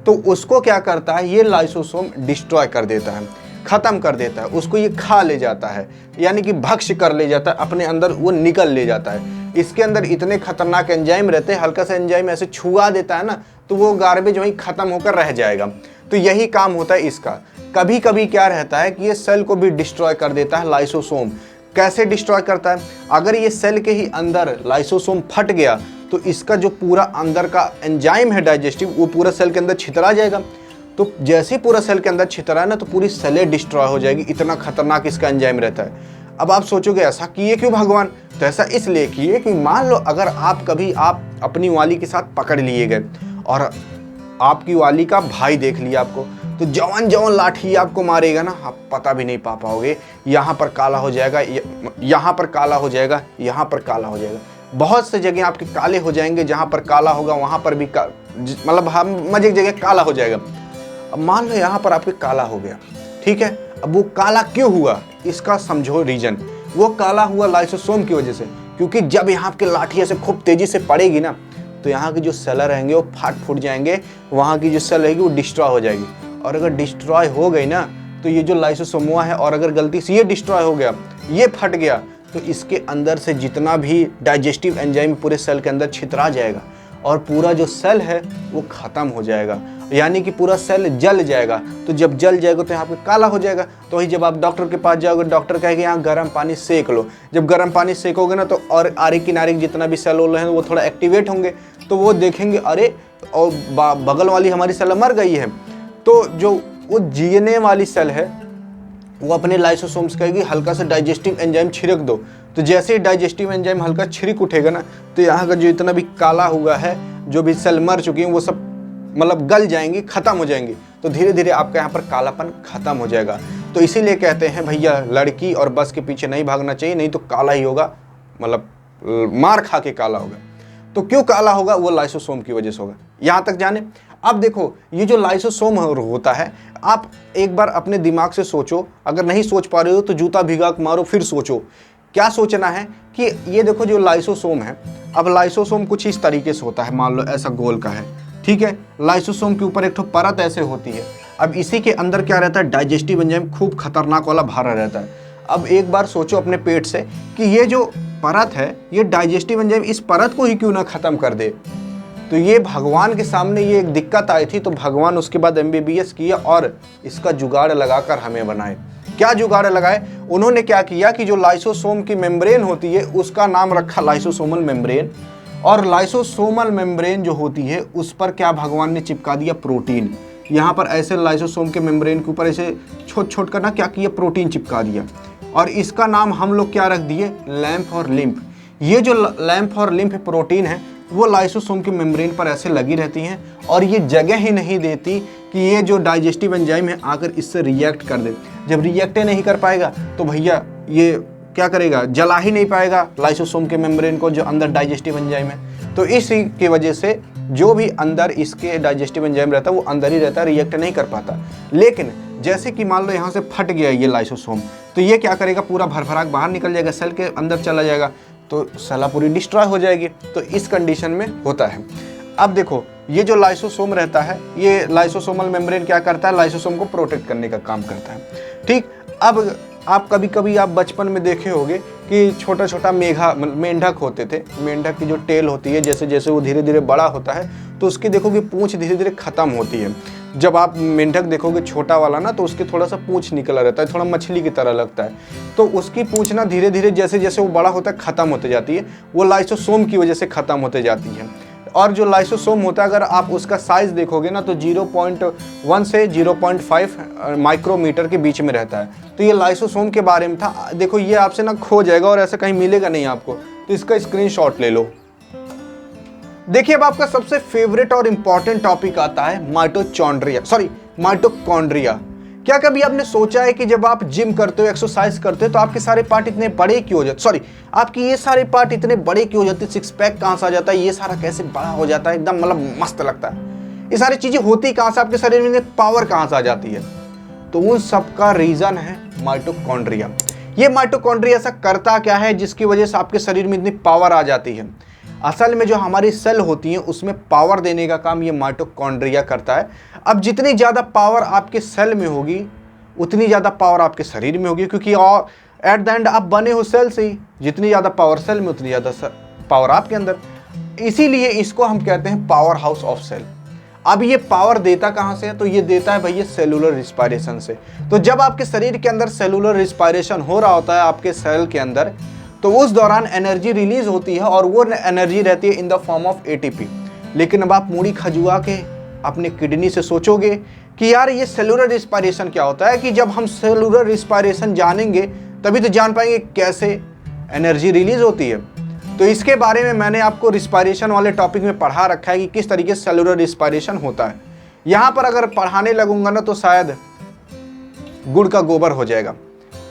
तो उसको क्या करता है? ये लाइसोसोम डिस्ट्रॉय कर देता है, ख़त्म कर देता है, उसको ये खा ले जाता है, यानी कि भक्ष्य कर ले जाता है, अपने अंदर वो निकल ले जाता है। इसके अंदर इतने खतरनाक एंजाइम रहते हैं, हल्का सा एंजाइम ऐसे छुआ देता है ना तो वो गार्बेज वहीं ख़त्म होकर रह जाएगा। तो यही काम होता है इसका। कभी कभी क्या रहता है कि ये सेल को भी डिस्ट्रॉय कर देता है लाइसोसोम। कैसे डिस्ट्रॉय करता है? अगर ये सेल के ही अंदर लाइसोसोम फट गया तो इसका जो पूरा अंदर का एंजाइम है डाइजेस्टिव वो पूरा सेल के अंदर छितरा जाएगा। तो जैसे ही पूरा सेल के अंदर छितरा है ना तो पूरी सेलें डिस्ट्रॉय हो जाएगी, इतना खतरनाक इसका एंजाइम रहता है। अब आप सोचोगे ऐसा किए क्यों भगवान? तो ऐसा इसलिए किए कि मान लो अगर आप कभी अपनी वाली के साथ पकड़ लिए गए और आपकी वाली का भाई देख लिया आपको, तो जवान जवान लाठी आपको मारेगा ना, आप पता भी नहीं पा पाओगे। यहाँ पर काला हो जाएगा, यहाँ पर काला हो जाएगा, यहाँ पर काला हो जाएगा, बहुत से जगह आपके काले हो जाएंगे। जहाँ पर काला होगा वहाँ पर भी मतलब हम मजे की जगह काला हो जाएगा। अब मान लो यहाँ पर आपके काला हो गया, ठीक है। अब वो काला क्यों हुआ इसका समझो रीजन। वो काला हुआ लाइसोसोम की वजह से, क्योंकि जब यहाँ पे लाठी ऐसे खूब तेजी से पड़ेगी ना तो यहाँ के जो सेल रहेंगे वो फूट जाएंगे, वहाँ की जो सेल रहेगी वो डिस्ट्रॉय हो जाएगी। और अगर डिस्ट्रॉय हो गई ना तो ये जो लाइसोसोम है, और अगर गलती से ये डिस्ट्रॉय हो गया, ये फट गया, तो इसके अंदर से जितना भी डाइजेस्टिव एंजाइम पूरे सेल के अंदर छितरा जाएगा और पूरा जो सेल है वो ख़त्म हो जाएगा। यानी कि पूरा सेल जल जाएगा। तो जब जल जाएगा तो यहाँ पे काला हो जाएगा। तो वही जब आप डॉक्टर के पास जाओगे, डॉक्टर कहेगा यहाँ गर्म पानी सेक लो। जब गर्म पानी सेकोगे ना तो और आरे किनारे जितना भी सेल हैं वो थोड़ा एक्टिवेट होंगे, तो वो देखेंगे अरे और बगल वाली हमारी सेल मर गई है। तो जो वो जीने वाली सेल है वो अपने लाइसोसोम्स कहेगी हल्का सा डाइजेस्टिव एंजाइम छिड़क दो। तो जैसे ही डाइजेस्टिव एंजाइम हल्का छिड़क उठेगा ना तो यहाँ का जो इतना भी काला हुआ है, जो भी सेल मर चुकी हैं, वो सब मतलब गल जाएंगी, खत्म हो जाएंगी। तो धीरे धीरे आपका यहाँ पर कालापन खत्म हो जाएगा। तो इसीलिए कहते हैं भैया लड़की और बस के पीछे नहीं भागना चाहिए, नहीं तो काला ही होगा, मतलब मार खा के काला होगा। तो क्यों काला होगा? वो लाइसोसोम की वजह से होगा। यहाँ तक जाने। अब देखो ये जो लाइसोसोम होता है, आप एक बार अपने दिमाग से सोचो, अगर नहीं सोच पा रहे हो तो जूता भिगा के मारो, फिर सोचो। क्या सोचना है कि ये देखो जो लाइसोसोम है, अब लाइसोसोम कुछ इस तरीके से होता है, मान लो ऐसा गोल का है, ठीक है। लाइसोसोम के ऊपर एक ठो परत ऐसे होती है। अब इसी के अंदर क्या रहता है, डाइजेस्टिव एंजाइम खूब खतरनाक वाला भरा रहता है। अब एक बार सोचो अपने पेट से कि ये जो परत है, ये डाइजेस्टिव एंजाइम इस परत को ही क्यों ना खत्म कर दे। तो ये भगवान के सामने ये एक दिक्कत आई थी, तो भगवान उसके बाद MBBS किया और इसका जुगाड़ लगाकर हमें बनाए। क्या जुगाड़ लगाए उन्होंने? क्या किया कि जो लाइसोसोम की मेम्ब्रेन होती है उसका नाम रखा लाइसोसोमल मेम्ब्रेन, और लाइसोसोमल मेम्ब्रेन जो होती है उस पर क्या भगवान ने चिपका दिया, प्रोटीन। यहाँ पर ऐसे लाइसोसोम के मेम्ब्रेन के ऊपर ऐसे छोट छोट करना क्या किया, प्रोटीन चिपका दिया, और इसका नाम हम लोग क्या रख दिए, लैम्फ और लिम्फ। ये जो लैम्फ और लिम्फ प्रोटीन है वो लाइसोसोम की मेम्ब्रेन पर ऐसे लगी रहती हैं, और ये जगह ही नहीं देती कि ये जो डाइजेस्टिव एंजाइम है आकर इससे रिएक्ट कर दे। जब रिएक्ट नहीं कर पाएगा तो भैया ये क्या करेगा, जला ही नहीं पाएगा लाइसोसोम के मेम्ब्रेन को, जो अंदर डाइजेस्टिव एंजाइम है। तो इसी की वजह से जो भी अंदर इसके डाइजेस्टिव एंजाइम रहता है वो अंदर ही रहता है, रिएक्ट नहीं कर पाता। लेकिन जैसे कि मान लो यहाँ से फट गया ये लाइसोसोम, तो ये क्या करेगा, पूरा भरभराक बाहर निकल जाएगा, सेल के अंदर चला जाएगा, तो सेल पूरी डिस्ट्रॉय हो जाएगी। तो इस कंडीशन में होता है। अब देखो ये जो लाइसोसोम रहता है, ये लाइसोसोमल मेम्ब्रेन क्या करता है, लाइसोसोम को प्रोटेक्ट करने का काम करता है, ठीक। अब आप कभी आप बचपन में देखे होंगे कि छोटा छोटा मेंढक होते थे। मेंढक की जो टेल होती है, जैसे जैसे वो धीरे धीरे बड़ा होता है तो उसकी देखोगे पूंछ धीरे धीरे खत्म होती है। जब आप मेंढक देखोगे छोटा वाला ना, तो उसके थोड़ा सा पूंछ निकला रहता है, थोड़ा मछली की तरह लगता है। तो उसकी पूंछ ना धीरे धीरे जैसे जैसे वो बड़ा होता है खत्म होते जाती है, वो लाइसोसोम की वजह से खत्म होते जाती है। और जो लाइसोसोम होता है, अगर आप उसका साइज देखोगे ना तो 0.1 से 0.5 माइक्रोमीटर के बीच में रहता है। तो ये लाइसोसोम के बारे में था। देखो ये आपसे ना खो जाएगा और ऐसा कहीं मिलेगा नहीं आपको, तो इसका स्क्रीनशॉट ले लो। देखिए अब आपका सबसे फेवरेट और इंपॉर्टेंट टॉपिक आता है माइटोकॉन्ड्रिया। क्या कभी आपने सोचा है कि जब आप जिम करते हो, एक्सरसाइज करते हो, तो आपके सारे पार्ट इतने बड़े क्यों हो जाते, आपकी ये सारे पार्ट इतने बड़े क्यों हो जाते, सिक्स पैक कहाँ से आ जाता है, ये सारा कैसे बड़ा हो जाता है, एकदम मतलब मस्त लगता है, ये सारी चीजें होती कहाँ से, आपके शरीर में पावर कहाँ से आ जाती है? तो उन सबका रीजन है माइटोकॉन्ड्रिया। ये माइटोकॉन्ड्रिया ऐसा करता क्या है जिसकी वजह से आपके शरीर में इतनी पावर आ जाती है? असल में जो हमारी सेल होती हैं उसमें पावर देने का काम ये माइटोकॉन्ड्रिया करता है। अब जितनी ज़्यादा पावर आपके सेल में होगी उतनी ज़्यादा पावर आपके शरीर में होगी, क्योंकि एट द एंड आप बने हो सेल से ही। जितनी ज़्यादा पावर सेल में उतनी ज़्यादा पावर आपके अंदर। इसीलिए इसको हम कहते हैं पावर हाउस ऑफ सेल। अब ये पावर देता कहाँ से है? तो ये देता है भैया सेलुलर रिस्पायरेशन से। तो जब आपके शरीर के अंदर सेलुलर रिस्पायरेशन हो रहा होता है आपके सेल के अंदर, तो उस दौरान एनर्जी रिलीज होती है और वो एनर्जी रहती है in the form of ATP. लेकिन अब आप मूड़ी खजुआ के अपने किडनी से सोचोगे कि यार ये सेलुलर रिस्पायरेशन क्या होता है, कि जब हम सेलुलर रिस्पायरेशन जानेंगे तभी तो जान पाएंगे कैसे एनर्जी रिलीज होती है। तो इसके बारे में मैंने आपको रिस्पायरेशन वाले टॉपिक में पढ़ा रखा है कि किस तरीके से सेलुलर रिस्पायरेशन होता है। यहाँ पर अगर पढ़ाने लगूंगा ना तो शायद गुड़ का गोबर हो जाएगा।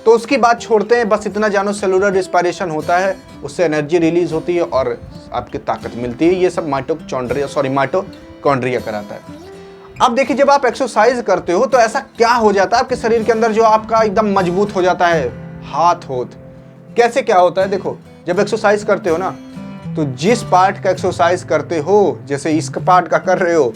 तो उसकी बात छोड़ते हैं, बस इतना जानो सेलुलर रिस्पायरेशन होता है, उससे एनर्जी रिलीज होती है और आपकी ताकत मिलती है। ये सब माइटोकॉन्ड्रिया कराता है। अब देखिए जब आप एक्सरसाइज करते हो तो ऐसा क्या हो जाता है आपके शरीर के अंदर जो आपका एकदम मजबूत हो जाता है, हाथ होत। कैसे क्या होता है? देखो जब एक्सरसाइज करते हो ना, तो जिस पार्ट का एक्सरसाइज करते हो, जैसे इस पार्ट का कर रहे हो,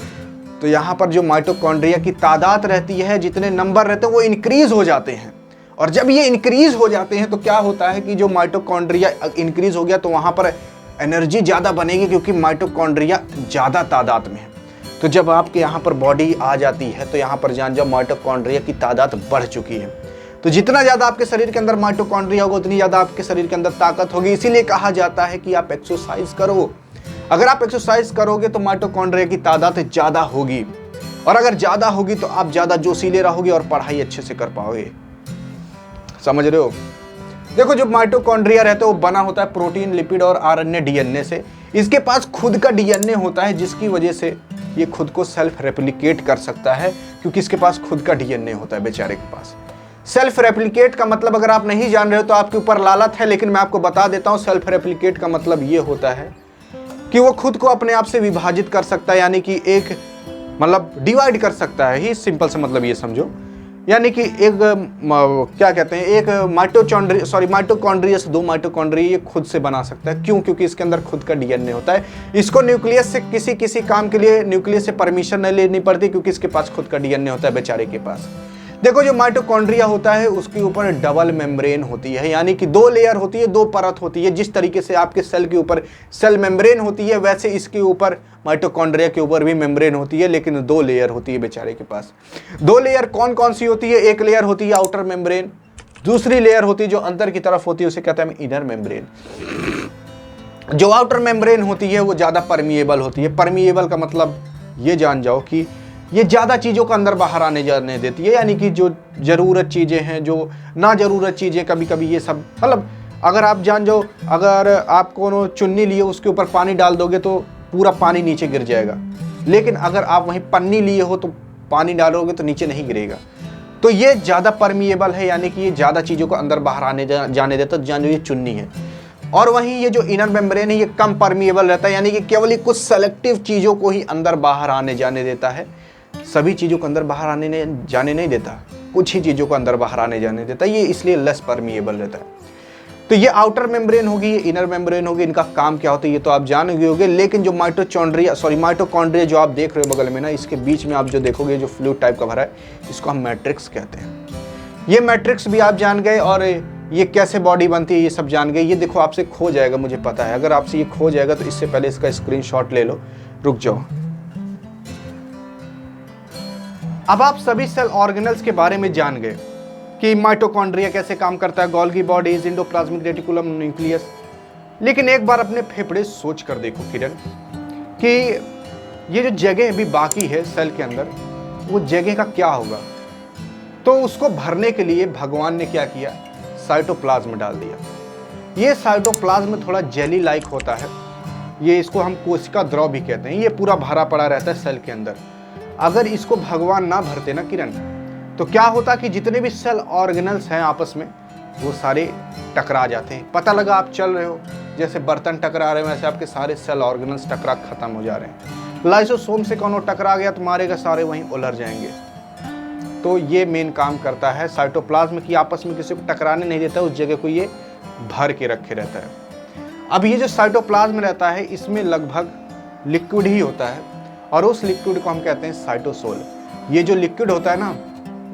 तो यहाँ पर जो माइटोकॉन्ड्रिया की तादाद रहती है, जितने नंबर रहते हैं वो इंक्रीज हो जाते हैं। और जब ये इंक्रीज हो जाते हैं तो क्या होता है कि जो माइटोकॉन्ड्रिया इंक्रीज हो गया तो वहाँ पर एनर्जी ज़्यादा बनेगी, क्योंकि माइटोकॉन्ड्रिया ज़्यादा तादाद में है। तो जब आपके यहाँ पर बॉडी आ जाती है तो यहाँ पर जान जाओ माइटोकॉन्ड्रिया की तादाद बढ़ चुकी है। तो जितना ज़्यादा आपके शरीर के अंदर माइटोकॉन्ड्रिया होगा उतनी ज़्यादा आपके शरीर के अंदर ताकत होगी। इसीलिए कहा जाता है कि आप एक्सरसाइज करो। अगर आप एक्सरसाइज करोगे तो माइटोकॉन्ड्रिया की तादाद ज़्यादा होगी, और अगर ज़्यादा होगी तो आप ज़्यादा जोशीले रहोगे और पढ़ाई अच्छे से कर पाओगे। समझ रहे हो? देखो, जो माइटोकॉन्ड्रिया रहता है वो बना होता है प्रोटीन, लिपिड और आरएनए डीएनए से। इसके पास खुद का डीएनए होता है जिसकी वजह से ये खुद को सेल्फ रेप्लिकेट कर सकता है, क्योंकि इसके पास खुद का डीएनए होता है बेचारे के पास। सेल्फ रेप्लिकेट का मतलब अगर आप नहीं जान रहे हो तो आपके ऊपर लालत है, लेकिन मैं आपको बता देता हूं। सेल्फ रेप्लिकेट का मतलब ये होता है कि वो खुद को अपने आप से विभाजित कर सकता है, यानी कि एक मतलब डिवाइड कर सकता है ही, सिंपल से मतलब ये समझो। यानी कि एक क्या कहते हैं, एक माइटोकॉन्ड्रिया से 2 माइटोकॉन्ड्रिया ये खुद से बना सकता है। क्यों? क्योंकि इसके अंदर खुद का डीएनए होता है। इसको न्यूक्लियस से किसी काम के लिए न्यूक्लियस से परमिशन नहीं लेनी पड़ती, क्योंकि इसके पास खुद का डीएनए होता है बेचारे के पास। देखो, जो माइटोकॉन्ड्रिया होता है उसके ऊपर डबल मेम्ब्रेन होती है, यानी कि 2 लेयर होती है, 2 परत होती है। जिस तरीके से आपके सेल के ऊपर सेल मेम्ब्रेन होती है, वैसे इसके ऊपर माइटोकॉन्ड्रिया के ऊपर भी मेम्ब्रेन होती है, लेकिन 2 लेयर होती है बेचारे के पास। 2 लेयर कौन कौन सी होती है? एक लेयर होती है आउटर मेम्ब्रेन, दूसरी लेयर होती है जो अंदर की तरफ होती है, उसे कहते हैं इनर मेम्ब्रेन। जो आउटर मेम्ब्रेन होती है वो ज़्यादा परमिएबल होती है। परमिएबल का मतलब ये जान जाओ कि ये ज़्यादा चीज़ों को अंदर बाहर आने जाने देती है, यानी कि जो ज़रूरत चीज़ें हैं, जो ना ज़रूरत चीज़ें, कभी कभी ये सब मतलब अगर आप जान जाओ, अगर आप कोनो चुन्नी लिए उसके ऊपर पानी डाल दोगे तो पूरा पानी नीचे गिर जाएगा, लेकिन अगर आप वहीं पन्नी लिए हो तो पानी डालोगे तो नीचे नहीं गिरेगा। तो ये ज़्यादा परमिएबल है, यानी कि ये ज़्यादा चीज़ों को अंदर बाहर आने जाने देता, जान जो ये चुन्नी है। और वहीं ये जो इनर मेम्ब्रेन है ये कम परमिएबल रहता है, यानी कि केवल कुछ सेलेक्टिव चीज़ों को ही अंदर बाहर आने जाने देता है। सभी चीज़ों को अंदर बाहर आने जाने नहीं देता, कुछ ही चीज़ों को अंदर बाहर आने जाने देता है। ये इसलिए लेस परमिएबल रहता है। तो ये आउटर मेम्ब्रेन होगी, ये इनर मेम्ब्रेन होगी। इनका काम क्या होता है ये तो आप जान गए होंगे, लेकिन जो माइटोकॉन्ड्रिया जो आप देख रहे हो बगल में ना, इसके बीच में आप जो देखोगे जो फ्लूइड टाइप का भरा है, इसको हम मैट्रिक्स कहते हैं। ये मैट्रिक्स भी आप जान गए, और ये कैसे बॉडी बनती है ये सब जान गए। ये देखो आपसे खो जाएगा, मुझे पता है। अगर आपसे ये खो जाएगा तो इससे पहले इसका स्क्रीनशॉट ले लो। रुक जाओ। अब आप सभी सेल ऑर्गेनल्स के बारे में जान गए कि माइटोकॉन्ड्रिया कैसे काम करता है, Golgi bodies, endoplasmic reticulum, nucleus. लेकिन एक बार अपने फेफड़े सोच कर देखो किरण, कि ये जो जगह अभी बाकी है सेल के अंदर, वो जगह का क्या होगा। तो उसको भरने के लिए भगवान ने क्या किया, साइटोप्लाज्म डाल दिया। ये साइटोप्लाज्म थोड़ा जेली लाइक होता है, ये इसको हम कोशिका द्रव भी कहते हैं। ये पूरा भरा पड़ा रहता है सेल के अंदर। अगर इसको भगवान ना भरते ना किरण, तो क्या होता कि जितने भी सेल ऑर्गेनल्स हैं आपस में वो सारे टकरा जाते हैं। पता लगा आप चल रहे हो, जैसे बर्तन टकरा रहे हैं वैसे आपके सारे सेल ऑर्गेनल्स टकरा खत्म हो जा रहे हैं। लाइसोसोम से कौन टकरा गया तो मारेगा, सारे वहीं उलझ जाएंगे। तो ये मेन काम करता है साइटोप्लाज्म की, आपस में किसी को टकराने नहीं देता, उस जगह को ये भर के रखे रहता है। अब ये जो साइटोप्लाज्म रहता है इसमें लगभग लिक्विड ही होता है, और उस लिक्विड को हम कहते हैं साइटोसोल। ये जो लिक्विड होता है ना,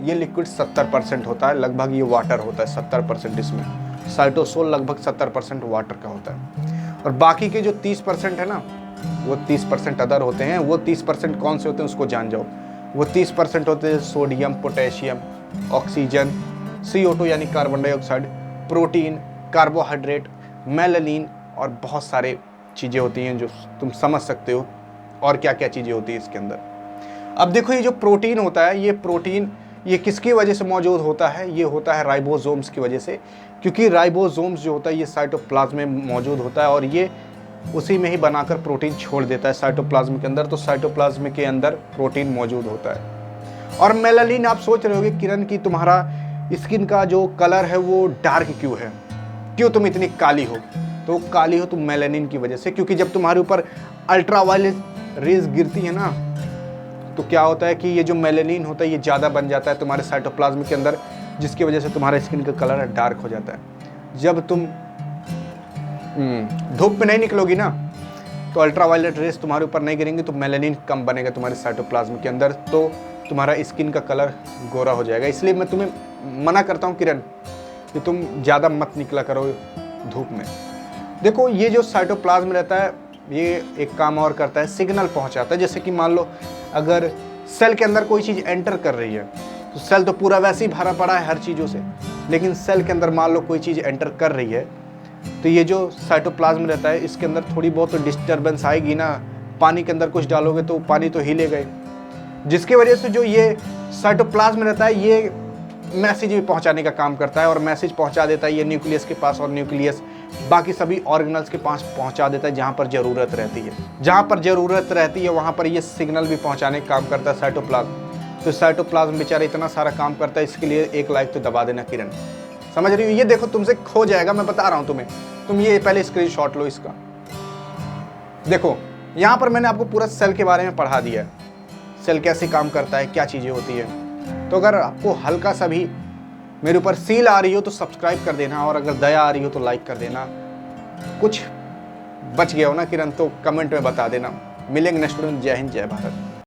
ये लिक्विड 70% होता है, लगभग ये वाटर होता है 70% इसमें। साइटोसोल लगभग 70% वाटर का होता है, और बाकी के जो 30% है ना, वो 30% अदर होते हैं। वो 30% कौन से होते हैं उसको जान जाओ। वो 30% होते हैं सोडियम, पोटेशियम, ऑक्सीजन, CO2 यानी carbon dioxide, protein, carbohydrate, melanin, और बहुत सारे चीज़ें होती हैं जो तुम समझ सकते हो और क्या क्या चीज़ें होती है इसके अंदर। अब देखो, ये जो प्रोटीन होता है, ये प्रोटीन ये किसकी वजह से मौजूद होता है, ये होता है राइबोसोम्स की वजह से, क्योंकि राइबोसोम्स जो होता है ये साइटोप्लाज्म में मौजूद होता है, और ये उसी में ही बनाकर प्रोटीन छोड़ देता है साइटोप्लाज्म के अंदर। तो साइटोप्लाज्म के अंदर प्रोटीन मौजूद होता है। और मेलानिन, आप सोच रहे होगे किरण की तुम्हारा स्किन का जो कलर है वो डार्क क्यों है, क्यों तुम इतनी काली हो। तो काली हो तुम मेलानिन की वजह से, क्योंकि जब तुम्हारे ऊपर अल्ट्रावायलेट रेज गिरती है ना, तो क्या होता है कि ये जो मेलानिन होता है ये ज़्यादा बन जाता है तुम्हारे साइटोप्लाज्म के अंदर, जिसकी वजह से तुम्हारा स्किन का कलर डार्क हो जाता है। जब तुम धूप में नहीं निकलोगी ना, तो अल्ट्रावायलेट रेस तुम्हारे ऊपर नहीं गिरेंगे, तो मेलानिन कम बनेगा तुम्हारे साइटोप्लाज्म के अंदर, तो तुम्हारा स्किन का कलर गोरा हो जाएगा। इसलिए मैं तुम्हें मना करता हूँ किरण कि तुम ज़्यादा मत निकला करो धूप में। देखो, ये जो साइटोप्लाज्म रहता है ये एक काम और करता है, सिग्नल पहुंचाता है। जैसे कि मान लो अगर सेल के अंदर कोई चीज़ एंटर कर रही है तो सेल तो पूरा वैसे ही भरा पड़ा है हर चीज़ों से, लेकिन सेल के अंदर मान लो कोई चीज़ एंटर कर रही है तो ये जो साइटोप्लाज्म रहता है इसके अंदर थोड़ी बहुत तो डिस्टर्बेंस आएगी ना। पानी के अंदर कुछ डालोगे तो पानी तो हिलेगा ही, जिसकी वजह से जो ये साइटोप्लाज्म रहता है ये मैसेज भी पहुंचाने का काम करता है और मैसेज पहुंचा देता है ये न्यूक्लियस के पास, और न्यूक्लियस बाकी सभी ऑर्गेनल्स के पास पहुंचा देता है जहां पर ज़रूरत रहती है। जहां पर ज़रूरत रहती है वहां पर ये सिग्नल भी पहुंचाने का काम करता है साइटोप्लाज्म। तो साइटोप्लाज्म बेचारा इतना सारा काम करता है, इसके लिए एक लाइक तो दबा देना किरण। समझ रही हो? ये देखो तुमसे खो जाएगा, मैं बता रहा हूँ तुम्हें। तुम ये पहले स्क्रीनशॉट लो इसका। देखो यहाँ पर मैंने आपको पूरा सेल के बारे में पढ़ा दिया है, सेल कैसे काम करता है, क्या चीज़ें होती है। तो अगर आपको हल्का सा भी मेरे ऊपर सील आ रही हो तो सब्सक्राइब कर देना, और अगर दया आ रही हो तो लाइक कर देना। कुछ बच गया हो ना किरण तो कमेंट में बता देना। मिलेंगे नेक्स्ट वीडियो में। जय हिंद, जय भारत।